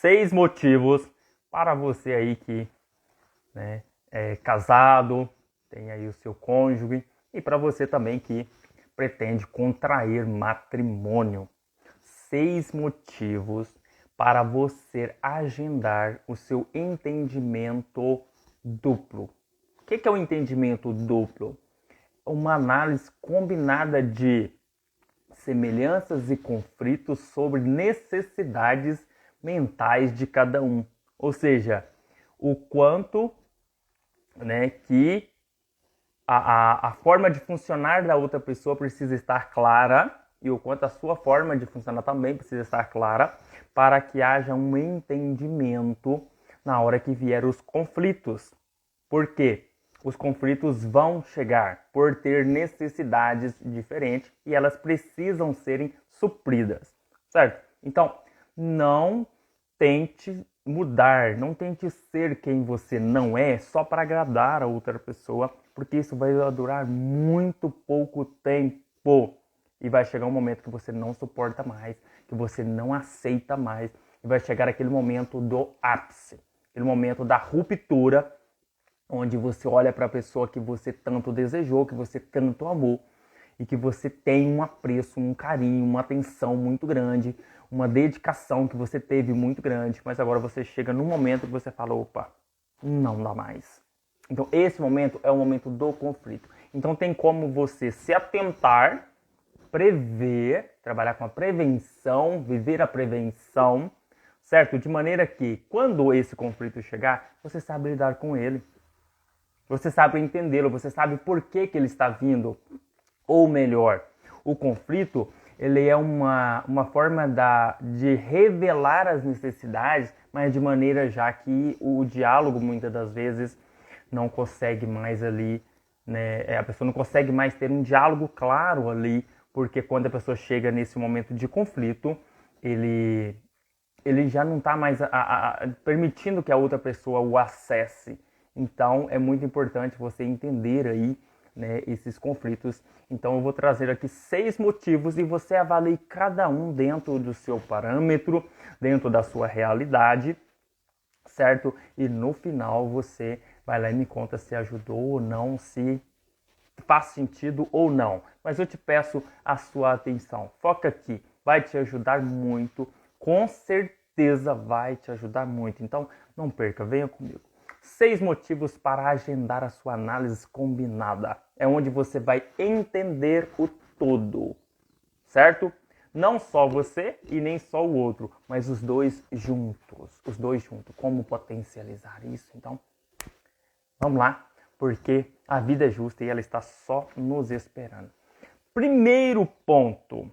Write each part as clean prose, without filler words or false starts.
6 motivos para você aí que, né, é casado, tem aí o seu cônjuge, e para você também que pretende contrair matrimônio. 6 motivos para você agendar o seu entendimento duplo. O que é o entendimento duplo? Uma análise combinada de semelhanças e conflitos sobre necessidades mentais de cada um. Ou seja, o quanto, né, que a forma de funcionar da outra pessoa precisa estar clara e o quanto a sua forma de funcionar também precisa estar clara para que haja um entendimento na hora que vier os conflitos. Por quê? Os conflitos vão chegar por ter necessidades diferentes e elas precisam serem supridas, certo? Então, não tente mudar, não tente ser quem você não é só para agradar a outra pessoa, porque isso vai durar muito pouco tempo e vai chegar um momento que você não suporta mais, que você não aceita mais e vai chegar aquele momento do ápice, aquele momento da ruptura, onde você olha para a pessoa que você tanto desejou, que você tanto amou, e que você tem um apreço, um carinho, uma atenção muito grande, uma dedicação que você teve muito grande, mas agora você chega num momento que você fala, opa, não dá mais. Então esse momento é o momento do conflito. Então tem como você se atentar, prever, trabalhar com a prevenção, viver a prevenção, certo? De maneira que quando esse conflito chegar, você sabe lidar com ele. Você sabe entendê-lo, você sabe por que ele está vindo. Ou melhor, o conflito ele é uma forma de revelar as necessidades, mas de maneira já que o diálogo muitas das vezes não consegue mais ali, né? A pessoa não consegue mais ter um diálogo claro ali, porque quando a pessoa chega nesse momento de conflito, ele já não está mais permitindo que a outra pessoa o acesse. Então é muito importante você entender aí, né, esses conflitos. Então eu vou trazer aqui 6 motivos e você avalie cada um dentro do seu parâmetro, dentro da sua realidade, certo? E no final você vai lá e me conta se ajudou ou não, se faz sentido ou não. Mas eu te peço a sua atenção. Foca aqui, vai te ajudar muito, com certeza vai te ajudar muito. Então não perca, venha comigo. 6 motivos para agendar a sua análise combinada. É onde você vai entender o todo, certo? Não só você e nem só o outro, mas os dois juntos. Os dois juntos. Como potencializar isso? Então, vamos lá, porque a vida é justa e ela está só nos esperando. Primeiro ponto,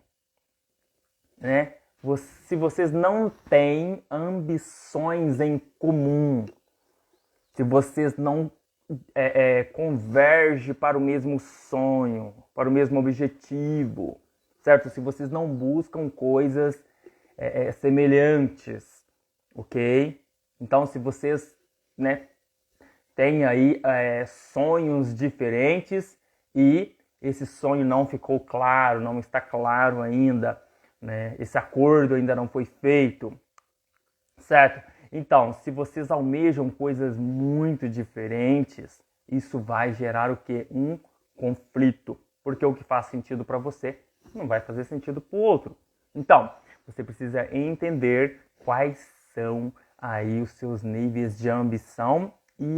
né? Se vocês não têm ambições em comum, se vocês não convergem para o mesmo sonho, para o mesmo objetivo, certo? Se vocês não buscam coisas semelhantes, ok? Então, se vocês, né, têm aí sonhos diferentes e esse sonho não ficou claro, não está claro ainda, né? Esse acordo ainda não foi feito, certo? Então, se vocês almejam coisas muito diferentes, isso vai gerar o quê? Um conflito. Porque o que faz sentido para você não vai fazer sentido para o outro. Então, você precisa entender quais são aí os seus níveis de ambição e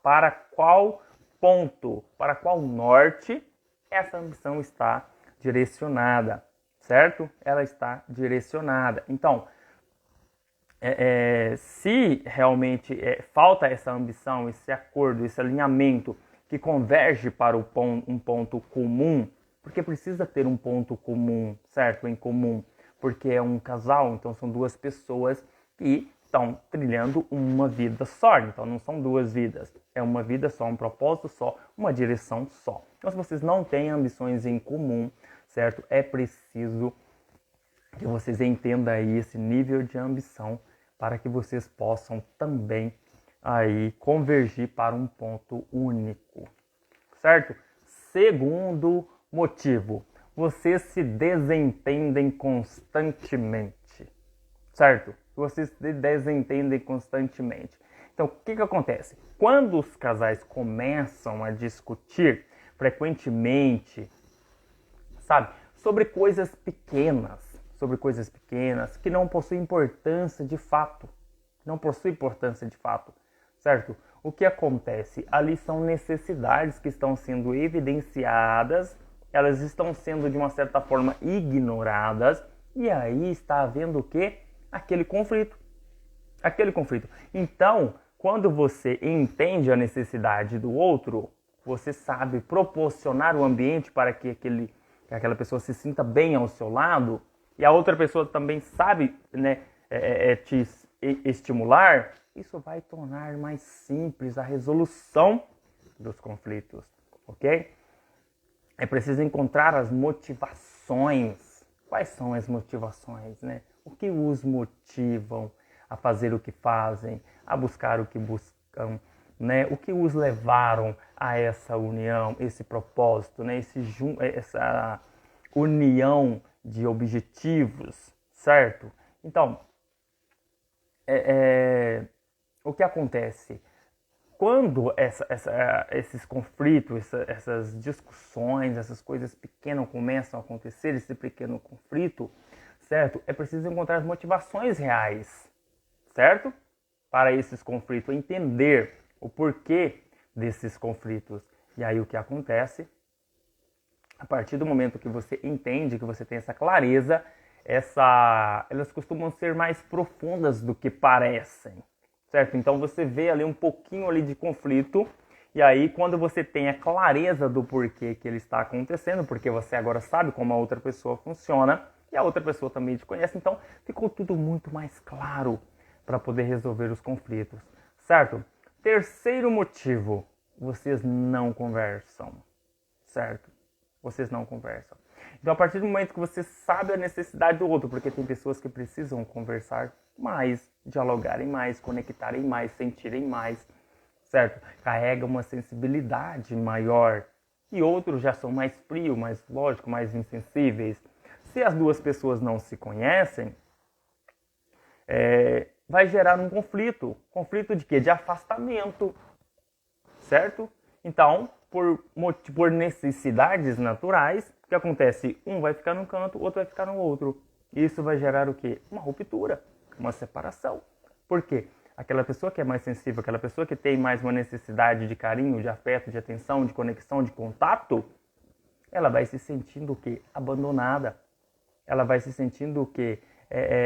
para qual ponto, para qual norte essa ambição está direcionada, certo? Ela está direcionada. Então, se realmente falta essa ambição, esse acordo, esse alinhamento que converge para um ponto comum, porque precisa ter um ponto comum, certo? Em comum, porque é um casal, então são duas pessoas que estão trilhando uma vida só, então não são duas vidas, é uma vida só, um propósito só, uma direção só. Então se vocês não têm ambições em comum, certo? É preciso que vocês entendam aí esse nível de ambição para que vocês possam também aí convergir para um ponto único, certo? Segundo motivo, vocês se desentendem constantemente, certo? Vocês se desentendem constantemente. Então, o que acontece? Quando os casais começam a discutir frequentemente, sabe, sobre coisas pequenas que não possuem importância de fato, certo? O que acontece? Ali são necessidades que estão sendo evidenciadas, elas estão sendo de uma certa forma ignoradas, e aí está havendo o quê? Aquele conflito. Então, quando você entende a necessidade do outro, você sabe proporcionar o ambiente para que aquela pessoa se sinta bem ao seu lado, e a outra pessoa também sabe, né, te estimular, isso vai tornar mais simples a resolução dos conflitos, ok? É preciso encontrar as motivações. Quais são as motivações, né? O que os motivam a fazer o que fazem, a buscar o que buscam, né? O que os levaram a essa união, esse propósito, né? Essa união de objetivos, certo? Então, o que acontece? Quando esses conflitos, essas discussões, essas coisas pequenas começam a acontecer, esse pequeno conflito, certo? É preciso encontrar as motivações reais, certo? Para esses conflitos, entender o porquê desses conflitos. E aí o que acontece? A partir do momento que você entende, que você tem essa clareza, elas costumam ser mais profundas do que parecem, certo? Então você vê ali um pouquinho ali de conflito, e aí quando você tem a clareza do porquê que ele está acontecendo, porque você agora sabe como a outra pessoa funciona, e a outra pessoa também te conhece, então ficou tudo muito mais claro para poder resolver os conflitos, certo? Terceiro motivo, vocês não conversam, certo? Vocês não conversam. Então, a partir do momento que você sabe a necessidade do outro, porque tem pessoas que precisam conversar mais, dialogarem mais, conectarem mais, sentirem mais, certo? Carrega uma sensibilidade maior. E outros já são mais frios, mais lógico, mais insensíveis. Se as duas pessoas não se conhecem, vai gerar um conflito. Conflito de quê? De afastamento, certo? Então, por necessidades naturais, o que acontece? Um vai ficar num canto, o outro vai ficar no outro. Isso vai gerar o quê? Uma ruptura, uma separação. Por quê? Aquela pessoa que é mais sensível, aquela pessoa que tem mais uma necessidade de carinho, de afeto, de atenção, de conexão, de contato, ela vai se sentindo o quê? Abandonada. Ela vai se sentindo o quê?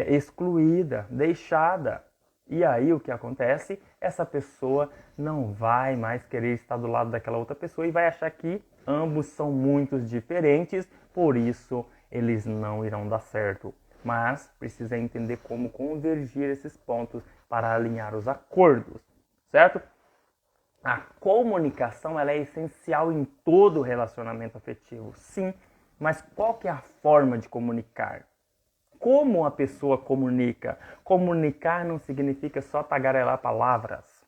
Excluída, deixada. E aí o que acontece? Essa pessoa não vai mais querer estar do lado daquela outra pessoa e vai achar que ambos são muito diferentes, por isso eles não irão dar certo. Mas precisa entender como convergir esses pontos para alinhar os acordos, certo? A comunicação ela é essencial em todo relacionamento afetivo, sim, mas qual que é a forma de comunicar? Como a pessoa comunica? Comunicar não significa só tagarelar palavras,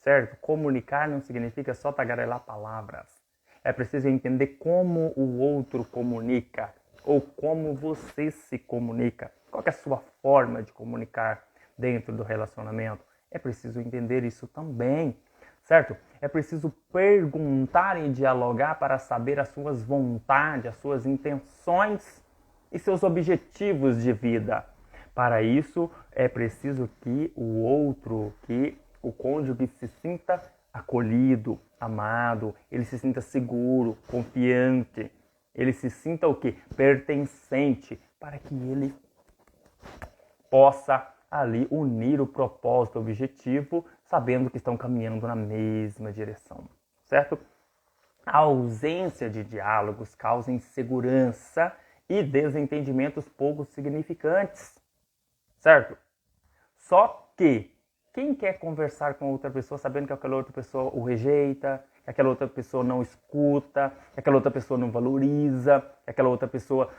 certo? Comunicar não significa só tagarelar palavras. É preciso entender como o outro comunica ou como você se comunica. Qual é a sua forma de comunicar dentro do relacionamento? É preciso entender isso também, certo? É preciso perguntar e dialogar para saber as suas vontades, as suas intenções e seus objetivos de vida. Para isso, é preciso que o outro, que o cônjuge se sinta acolhido, amado, ele se sinta seguro, confiante, ele se sinta o quê? Pertencente, para que ele possa ali unir o propósito, o objetivo, sabendo que estão caminhando na mesma direção, certo? A ausência de diálogos causa insegurança e desentendimentos pouco significantes, certo? Só que quem quer conversar com outra pessoa sabendo que aquela outra pessoa o rejeita, que aquela outra pessoa não escuta, que aquela outra pessoa não valoriza, que aquela outra pessoa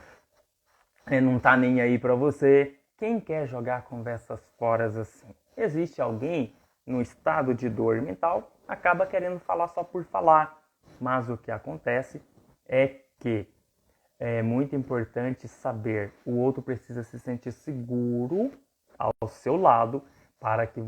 não tá nem aí para você? Quem quer jogar conversas fora assim? Existe alguém no estado de dor mental, acaba querendo falar só por falar. Mas o que acontece é que é muito importante saber, o outro precisa se sentir seguro ao seu lado para que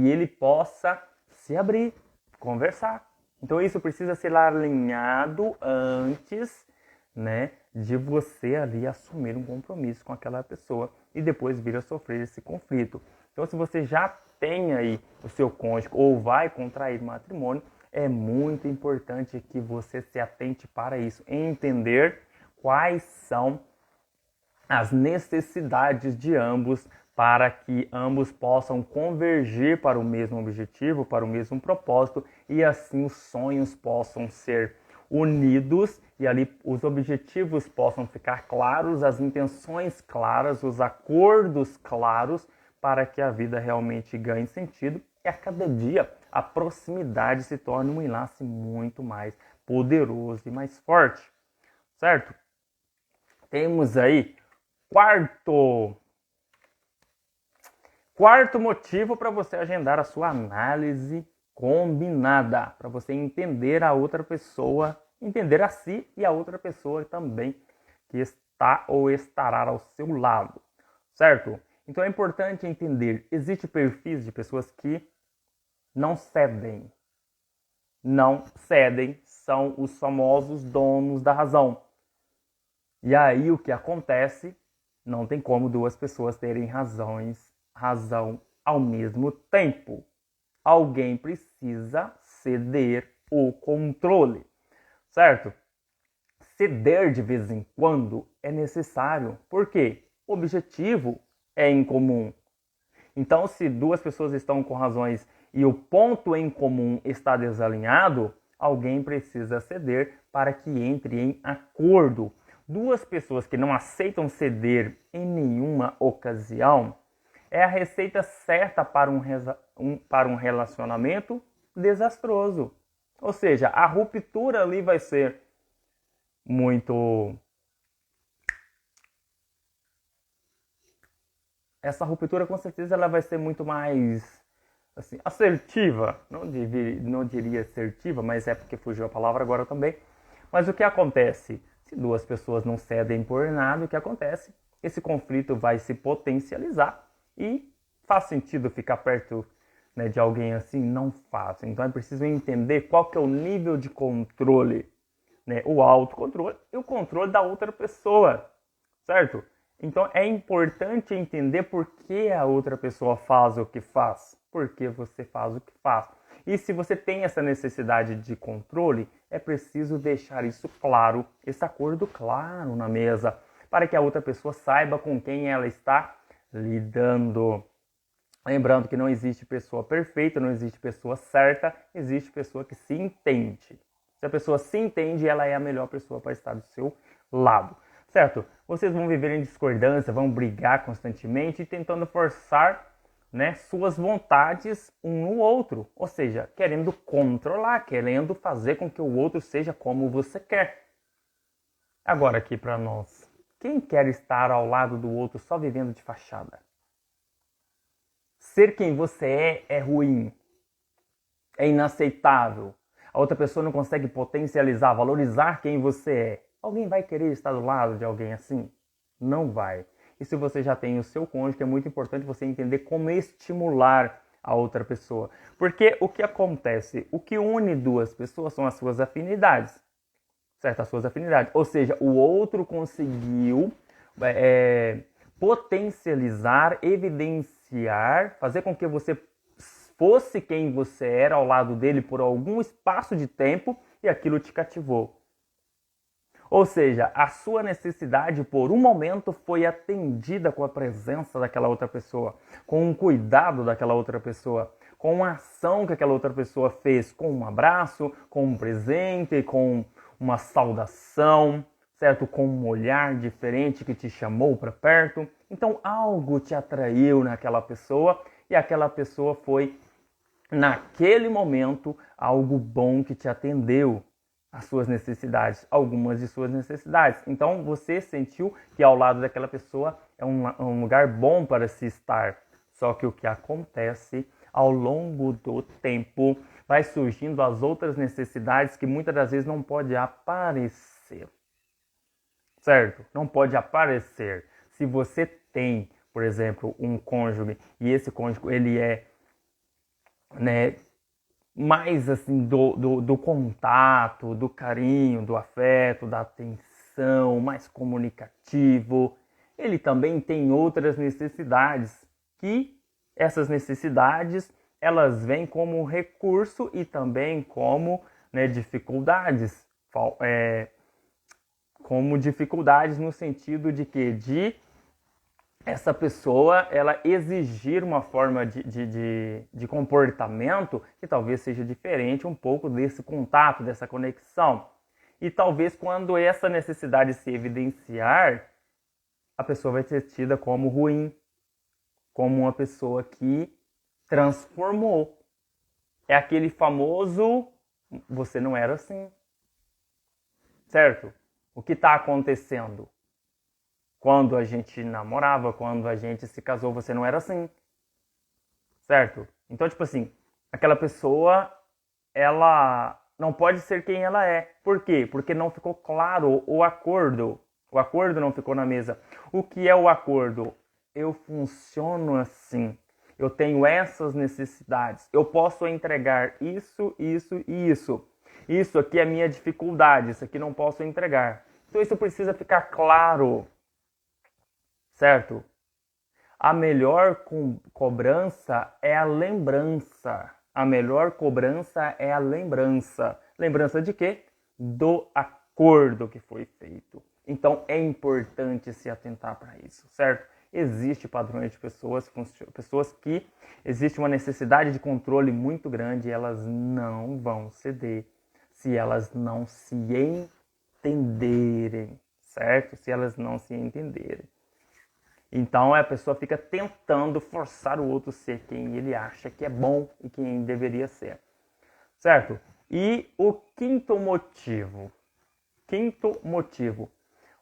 ele possa se abrir, conversar. Então isso precisa ser alinhado antes, né, de você ali assumir um compromisso com aquela pessoa e depois vir a sofrer esse conflito. Então se você já tem aí o seu cônjuge ou vai contrair matrimônio, é muito importante que você se atente para isso, entender quais são as necessidades de ambos para que ambos possam convergir para o mesmo objetivo, para o mesmo propósito e assim os sonhos possam ser unidos e ali os objetivos possam ficar claros, as intenções claras, os acordos claros para que a vida realmente ganhe sentido e a cada dia a proximidade se torne um enlace muito mais poderoso e mais forte, certo? Temos aí Quarto motivo para você agendar a sua análise combinada, para você entender a outra pessoa, entender a si e a outra pessoa também que está ou estará ao seu lado, certo? Então é importante entender, existem perfis de pessoas que não cedem, são os famosos donos da razão. E aí o que acontece? Não tem como duas pessoas terem razão ao mesmo tempo. Alguém precisa ceder o controle, certo? Ceder de vez em quando é necessário, porque o objetivo é em comum. Então, se duas pessoas estão com razões e o ponto em comum está desalinhado, alguém precisa ceder para que entre em acordo. Duas pessoas que não aceitam ceder em nenhuma ocasião é a receita certa para um relacionamento desastroso. Ou seja, a ruptura ali vai ser muito... Essa ruptura, com certeza, ela vai ser muito mais assim, assertiva. Não diria assertiva, mas é porque fugiu a palavra agora também. Mas o que acontece? Se duas pessoas não cedem por nada, o que acontece? Esse conflito vai se potencializar e faz sentido ficar perto, né, de alguém assim? Não faz. Então é preciso entender qual que é o nível de controle, né? O autocontrole e o controle da outra pessoa, certo? Então é importante entender por que a outra pessoa faz o que faz, por que você faz o que faz. E se você tem essa necessidade de controle, é preciso deixar isso claro, esse acordo claro na mesa, para que a outra pessoa saiba com quem ela está lidando. Lembrando que não existe pessoa perfeita, não existe pessoa certa, existe pessoa que se entende. Se a pessoa se entende, ela é a melhor pessoa para estar do seu lado. Certo? Vocês vão viver em discordância, vão brigar constantemente, tentando forçar, né, suas vontades um no outro. Ou seja, querendo controlar, querendo fazer com que o outro seja como você quer. Agora aqui para nós, quem quer estar ao lado do outro só vivendo de fachada? Ser quem você é ruim, é inaceitável. A outra pessoa não consegue potencializar, valorizar quem você é. Alguém vai querer estar do lado de alguém assim? Não vai. E se você já tem o seu cônjuge, é muito importante você entender como estimular a outra pessoa. Porque o que acontece? O que une duas pessoas são as suas afinidades. Certo? As suas afinidades. Ou seja, o outro conseguiu potencializar, evidenciar, fazer com que você fosse quem você era ao lado dele por algum espaço de tempo e aquilo te cativou. Ou seja, a sua necessidade por um momento foi atendida com a presença daquela outra pessoa, com um cuidado daquela outra pessoa, com uma ação que aquela outra pessoa fez, com um abraço, com um presente, com uma saudação, certo? Com um olhar diferente que te chamou para perto. Então algo te atraiu naquela pessoa e aquela pessoa foi, naquele momento, algo bom que te atendeu as suas necessidades, algumas de suas necessidades. Então você sentiu que ao lado daquela pessoa é um lugar bom para se estar. Só que o que acontece ao longo do tempo vai surgindo as outras necessidades que muitas das vezes não pode aparecer. certo? Não pode aparecer. Se você tem, por exemplo, um cônjuge e esse cônjuge ele é, né, mais assim do contato, do carinho, do afeto, da atenção, mais comunicativo, ele também tem outras necessidades que essas necessidades elas vêm como recurso e também como, né, dificuldades, como dificuldades no sentido de que de essa pessoa ela exigir uma forma de comportamento que talvez seja diferente um pouco desse contato, dessa conexão. E talvez quando essa necessidade se evidenciar, a pessoa vai ser tida como ruim, como uma pessoa que transformou. É aquele famoso, você não era assim. Certo? O que está acontecendo? Quando a gente namorava, quando a gente se casou, você não era assim. Certo? Então, tipo assim, aquela pessoa, ela não pode ser quem ela é. Por quê? Porque não ficou claro o acordo. O acordo não ficou na mesa. O que é o acordo? Eu funciono assim. Eu tenho essas necessidades. Eu posso entregar isso, isso e isso. Isso aqui é a minha dificuldade. Isso aqui não posso entregar. Então isso precisa ficar claro. Certo? A melhor cobrança é a lembrança. A melhor cobrança é a lembrança. Lembrança de quê? Do acordo que foi feito. Então é importante se atentar para isso, certo? Existe padrões de pessoas que existe uma necessidade de controle muito grande e elas não vão ceder se elas não se entenderem, certo? Se elas não se entenderem. Então a pessoa fica tentando forçar o outro a ser quem ele acha que é bom e quem deveria ser, certo? E o quinto motivo,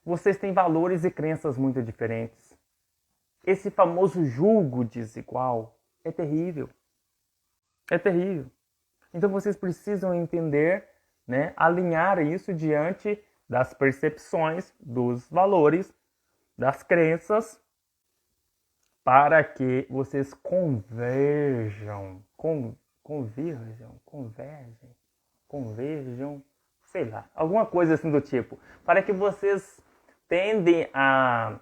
vocês têm valores e crenças muito diferentes. Esse famoso julgo desigual é terrível. É terrível. Então vocês precisam entender, né, alinhar isso diante das percepções, dos valores, das crenças, para que vocês converjam, sei lá, alguma coisa assim do tipo, para que vocês tendem a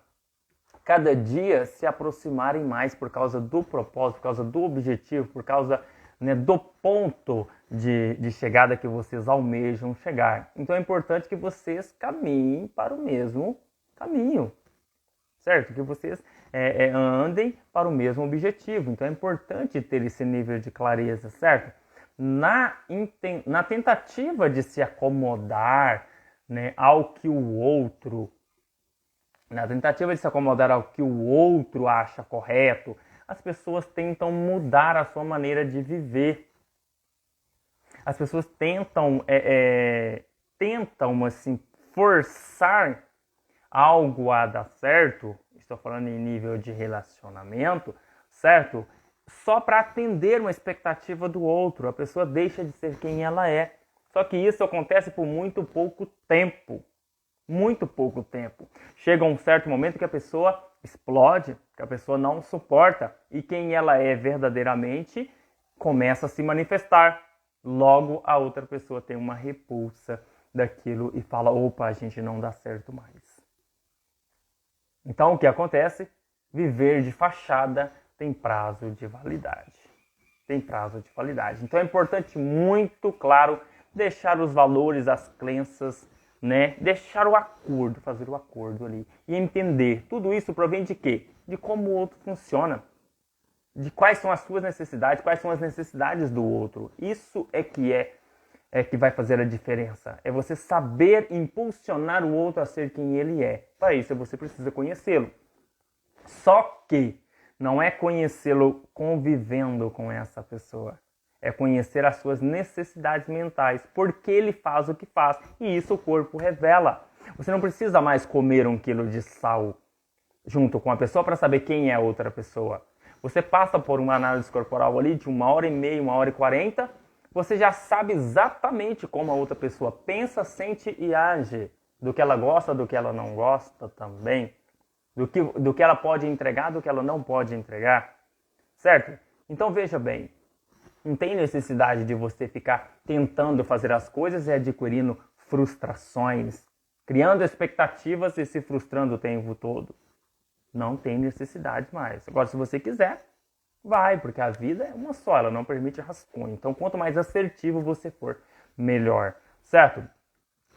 cada dia se aproximarem mais por causa do propósito, por causa do objetivo, por causa, né, do ponto de chegada que vocês almejam chegar. Então é importante que vocês caminhem para o mesmo caminho, certo? Que vocês andem para o mesmo objetivo. Então é importante ter esse nível de clareza, certo? Na tentativa de se acomodar, né, ao que o outro, na tentativa de se acomodar ao que o outro acha correto, as pessoas tentam mudar a sua maneira de viver. As pessoas tentam assim, forçar algo a dar certo, estou falando em nível de relacionamento, certo? Só para atender uma expectativa do outro. A pessoa deixa de ser quem ela é. Só que isso acontece por muito pouco tempo. Muito pouco tempo. Chega um certo momento que a pessoa explode, que a pessoa não suporta. E quem ela é verdadeiramente começa a se manifestar. Logo, a outra pessoa tem uma repulsa daquilo e fala, opa, a gente não dá certo mais. Então, o que acontece? Viver de fachada tem prazo de validade. Tem prazo de validade. Então, é importante, muito claro, deixar os valores, as crenças, né? Deixar o acordo, fazer o acordo ali. E entender. Tudo isso provém de quê? De como o outro funciona. De quais são as suas necessidades, quais são as necessidades do outro. Isso é que vai fazer a diferença. É você saber impulsionar o outro a ser quem ele é. Para isso, você precisa conhecê-lo. Só que não é conhecê-lo convivendo com essa pessoa. É conhecer as suas necessidades mentais. Por que ele faz o que faz. E isso o corpo revela. Você não precisa mais comer 1 quilo de sal junto com a pessoa para saber quem é a outra pessoa. Você passa por uma análise corporal ali de 1h30, 1h40, você já sabe exatamente como a outra pessoa pensa, sente e age. do que ela gosta, do que ela não gosta também, do que ela pode entregar, do que ela não pode entregar, certo? Então veja bem, não tem necessidade de você ficar tentando fazer as coisas e adquirindo frustrações, criando expectativas e se frustrando o tempo todo. Não tem necessidade mais. Agora, se você quiser, vai, porque a vida é uma só, ela não permite rascunho. Então, quanto mais assertivo você for, melhor, certo?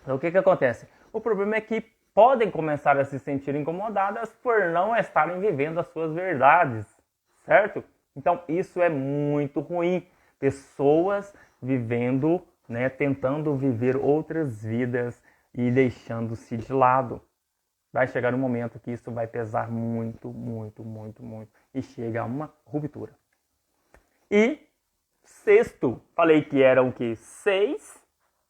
Então, o que acontece? O problema é que podem começar a se sentir incomodadas por não estarem vivendo as suas verdades, certo? Então, isso é muito ruim. Pessoas vivendo, né, tentando viver outras vidas e deixando-se de lado. Vai chegar um momento que isso vai pesar muito, muito, muito, muito. E chega a uma ruptura. E sexto, falei que eram o quê? 6,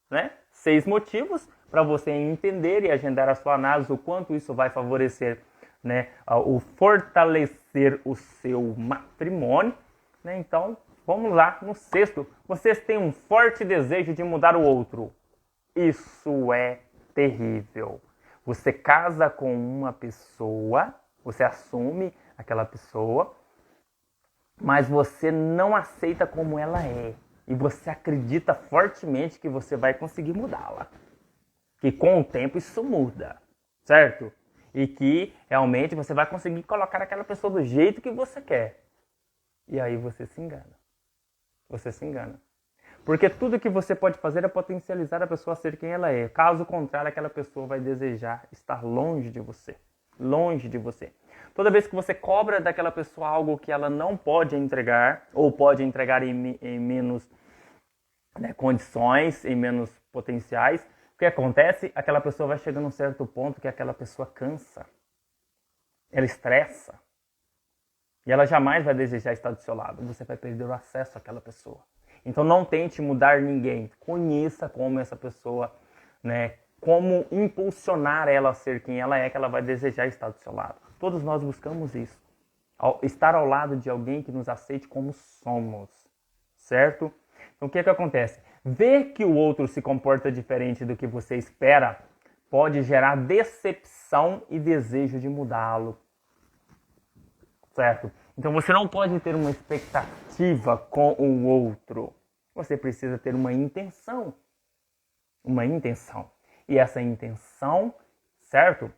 né? 6 motivos para você entender e agendar a sua análise, o quanto isso vai favorecer, né, o fortalecer o seu matrimônio. Né? Então, vamos lá no sexto. Vocês têm um forte desejo de mudar o outro. Isso é terrível. Você casa com uma pessoa, você assume aquela pessoa, mas você não aceita como ela é. E você acredita fortemente que você vai conseguir mudá-la. Que com o tempo isso muda, certo? E que realmente você vai conseguir colocar aquela pessoa do jeito que você quer. E aí você se engana. Você se engana. Porque tudo que você pode fazer é potencializar a pessoa a ser quem ela é. Caso contrário, aquela pessoa vai desejar estar longe de você. Longe de você. Toda vez que você cobra daquela pessoa algo que ela não pode entregar, ou pode entregar em menos, né, condições, em menos potenciais, o que acontece? Aquela pessoa vai chegando a um certo ponto que aquela pessoa cansa. Ela estressa. E ela jamais vai desejar estar do seu lado. Você vai perder o acesso àquela pessoa. Então não tente mudar ninguém. Conheça como essa pessoa, né, como impulsionar ela a ser quem ela é, que ela vai desejar estar do seu lado. Todos nós buscamos isso. Estar ao lado de alguém que nos aceite como somos. Certo? Então o que acontece? Ver que o outro se comporta diferente do que você espera pode gerar decepção e desejo de mudá-lo. Certo? Então você não pode ter uma expectativa com o outro. Você precisa ter uma intenção. Uma intenção. E essa intenção, certo?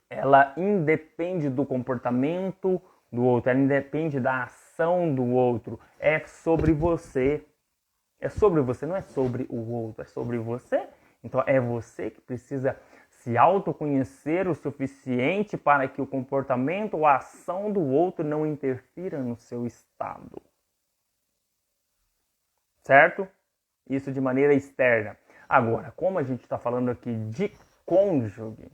Ela independe do comportamento do outro, ela independe da ação do outro. É sobre você. É sobre você, não é sobre o outro, é sobre você. Então é você que precisa se autoconhecer o suficiente para que o comportamento ou a ação do outro não interfira no seu estado. Certo? Isso de maneira externa. Agora, como a gente está falando aqui de cônjuge,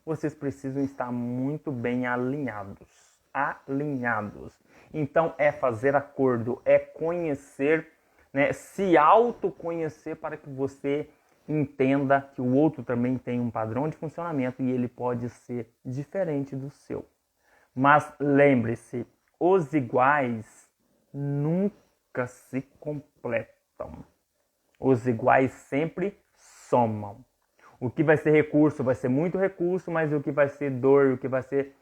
vocês precisam estar muito bem alinhados. Alinhados. Então é fazer acordo, é conhecer, né, se autoconhecer para que você entenda que o outro também tem um padrão de funcionamento e ele pode ser diferente do seu. Mas lembre-se, os iguais nunca se completam. Os iguais sempre somam. O que vai ser recurso vai ser muito recurso, mas o que vai ser dor, o que vai ser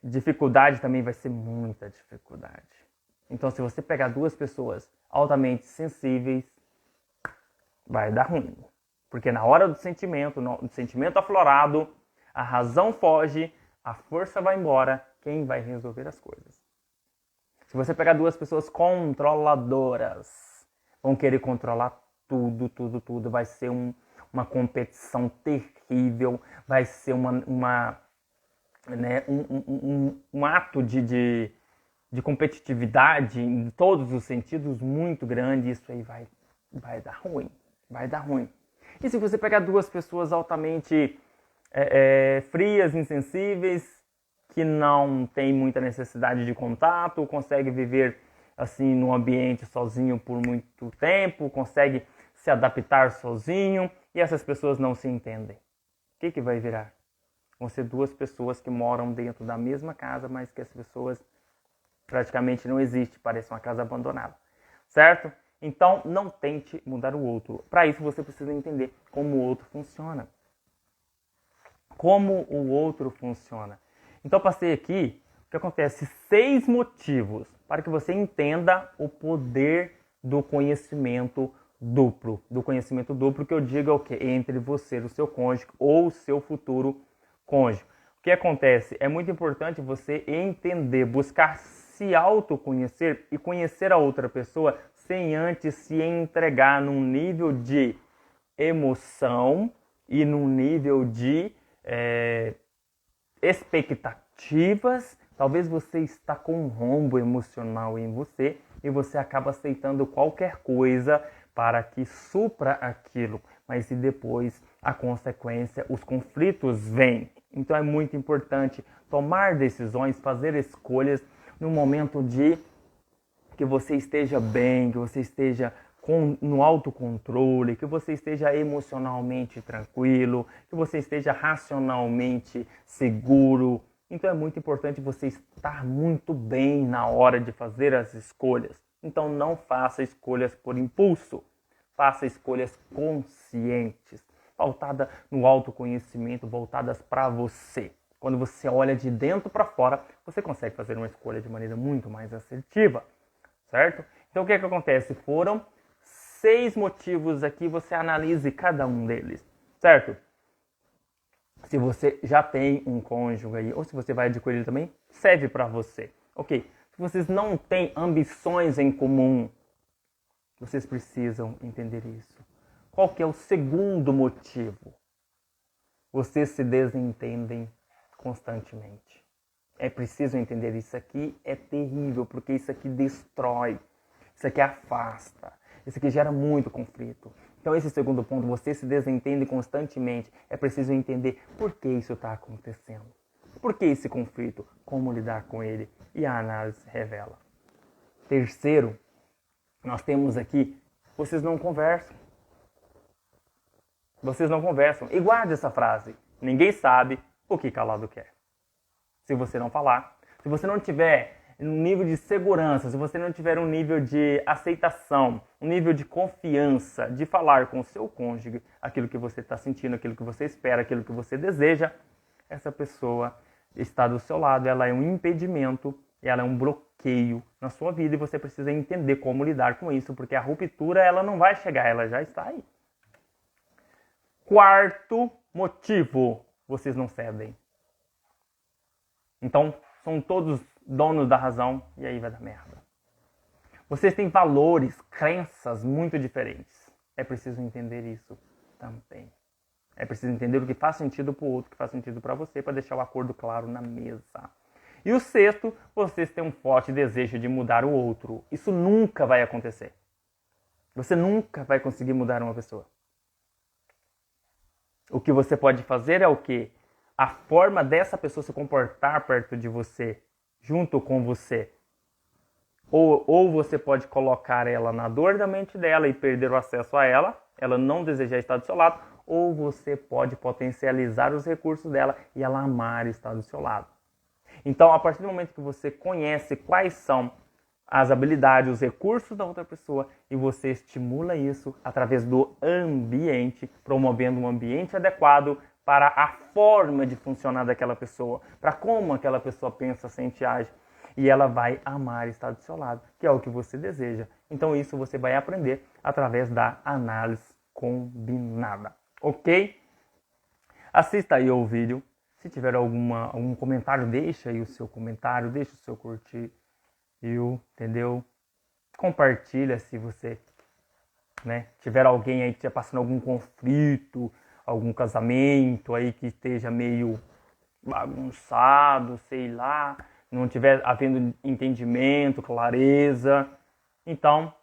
dificuldade também vai ser muita dificuldade. Então, se você pegar duas pessoas altamente sensíveis, vai dar ruim. Porque na hora do sentimento aflorado, a razão foge, a força vai embora, quem vai resolver as coisas? Se você pegar duas pessoas controladoras, vão querer controlar tudo, tudo, tudo, vai ser uma competição terrível, vai ser um ato de competitividade em todos os sentidos muito grande, isso aí vai dar ruim. Vai dar ruim. E se você pegar duas pessoas altamente frias, insensíveis, que não tem muita necessidade de contato, consegue viver assim num ambiente sozinho por muito tempo, consegue se adaptar sozinho, e essas pessoas não se entendem. O que vai virar? Vão ser duas pessoas que moram dentro da mesma casa, mas que as pessoas praticamente não existem, parece uma casa abandonada. Certo? Então, não tente mudar o outro. Para isso, você precisa entender como o outro funciona. Como o outro funciona. Então, passei aqui, o que acontece? 6 motivos para que você entenda o poder do conhecimento duplo. Do conhecimento duplo que eu digo é o quê? Entre você, o seu cônjuge ou o seu futuro cônjuge. O que acontece? É muito importante você entender, buscar se autoconhecer e conhecer a outra pessoa sem antes se entregar num nível de emoção e num nível de expectativas. Talvez você está com um rombo emocional em você e você acaba aceitando qualquer coisa para que supra aquilo, mas e depois a consequência, os conflitos vêm. Então é muito importante tomar decisões, fazer escolhas no momento de que você esteja bem, que você esteja no autocontrole, que você esteja emocionalmente tranquilo, que você esteja racionalmente seguro. Então é muito importante você estar muito bem na hora de fazer as escolhas. Então não faça escolhas por impulso, faça escolhas conscientes, voltadas no autoconhecimento, voltadas para você. Quando você olha de dentro para fora, você consegue fazer uma escolha de maneira muito mais assertiva, certo? Então o que acontece? Foram 6 motivos aqui, você analise cada um deles, certo? Se você já tem um cônjuge aí, ou se você vai adquirir também, serve para você. Ok, se vocês não têm ambições em comum, vocês precisam entender isso. Qual que é o segundo motivo? Vocês se desentendem constantemente. É preciso entender isso aqui, é terrível, porque isso aqui destrói, isso aqui afasta, isso aqui gera muito conflito. Então esse segundo ponto, você se desentende constantemente, é preciso entender por que isso está acontecendo. Por que esse conflito? Como lidar com ele? E a análise revela. Terceiro, nós temos aqui, vocês não conversam. Vocês não conversam. E guarde essa frase. Ninguém sabe o que calado quer. Se você não falar, se você não tiver um nível de segurança, se você não tiver um nível de aceitação, um nível de confiança, de falar com o seu cônjuge aquilo que você está sentindo, aquilo que você espera, aquilo que você deseja, essa pessoa está do seu lado, ela é um impedimento, ela é um bloqueio na sua vida e você precisa entender como lidar com isso, porque a ruptura ela não vai chegar, ela já está aí. Quarto motivo, vocês não cedem. Então, são todos donos da razão e aí vai dar merda. Vocês têm valores, crenças muito diferentes. É preciso entender isso também. É preciso entender o que faz sentido para o outro, o que faz sentido para você, para deixar o acordo claro na mesa. E o sexto, vocês têm um forte desejo de mudar o outro. Isso nunca vai acontecer. Você nunca vai conseguir mudar uma pessoa. O que você pode fazer é o quê? A forma dessa pessoa se comportar perto de você, junto com você. Ou você pode colocar ela na dor da mente dela e perder o acesso a ela, ela não desejar estar do seu lado, ou você pode potencializar os recursos dela e ela amar estar do seu lado. Então, a partir do momento que você conhece quais são as habilidades, os recursos da outra pessoa e você estimula isso através do ambiente, promovendo um ambiente adequado para a forma de funcionar daquela pessoa, para como aquela pessoa pensa, sente e age. E ela vai amar estar do seu lado, que é o que você deseja. Então isso você vai aprender através da análise combinada. Ok? Assista aí o vídeo. Se tiver algum comentário, deixa aí o seu comentário, deixa o seu curtir. Entendeu? Compartilha se você tiver alguém aí que esteja passando algum conflito, algum casamento aí que esteja meio bagunçado, sei lá, não estiver havendo entendimento, clareza. Então,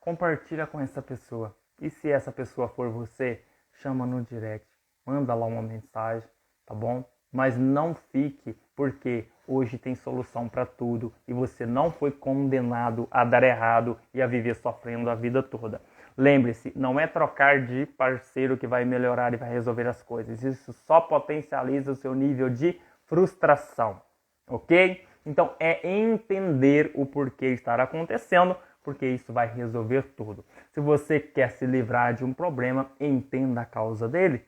compartilha com essa pessoa. E se essa pessoa for você, chama no direct, manda lá uma mensagem, tá bom? Mas não fique, porque hoje tem solução para tudo e você não foi condenado a dar errado e a viver sofrendo a vida toda. Lembre-se, não é trocar de parceiro que vai melhorar e vai resolver as coisas. Isso só potencializa o seu nível de frustração, ok? Então é entender o porquê estar acontecendo, porque isso vai resolver tudo. Se você quer se livrar de um problema, entenda a causa dele.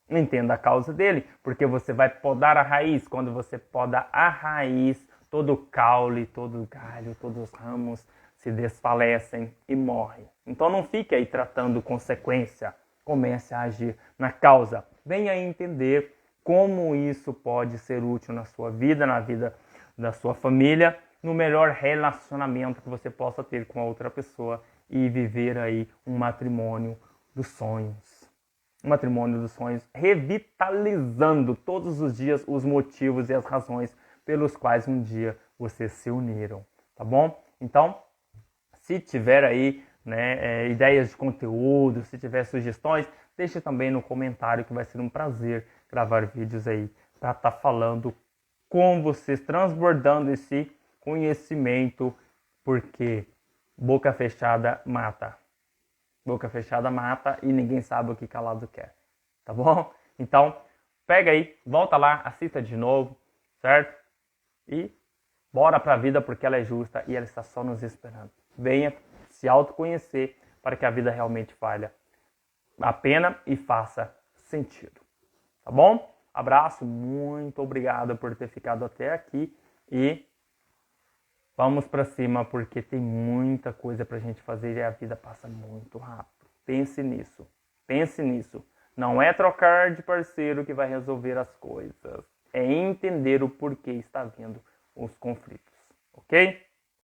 Entenda a causa dele, porque você vai podar a raiz. Quando você poda a raiz, todo o caule, todo o galho, todos os ramos se desfalecem e morrem. Então não fique aí tratando consequência. Comece a agir na causa. Venha entender como isso pode ser útil na sua vida, na vida da sua família, no melhor relacionamento que você possa ter com a outra pessoa e viver aí um matrimônio dos sonhos. Um matrimônio dos sonhos, revitalizando todos os dias os motivos e as razões pelos quais um dia vocês se uniram, tá bom? Então, se tiver aí ideias de conteúdo, se tiver sugestões, deixe também no comentário que vai ser um prazer gravar vídeos aí para estar falando com vocês, transbordando esse conhecimento, porque boca fechada mata. Boca fechada mata e ninguém sabe o que calado quer, tá bom? Então, pega aí, volta lá, assista de novo, certo? E bora pra vida porque ela é justa e ela está só nos esperando. Venha se autoconhecer para que a vida realmente valha a pena e faça sentido, tá bom? Abraço, muito obrigado por ter ficado até aqui e vamos pra cima porque tem muita coisa pra gente fazer e a vida passa muito rápido. Pense nisso. Pense nisso. Não é trocar de parceiro que vai resolver as coisas. É entender o porquê está vindo os conflitos. Ok?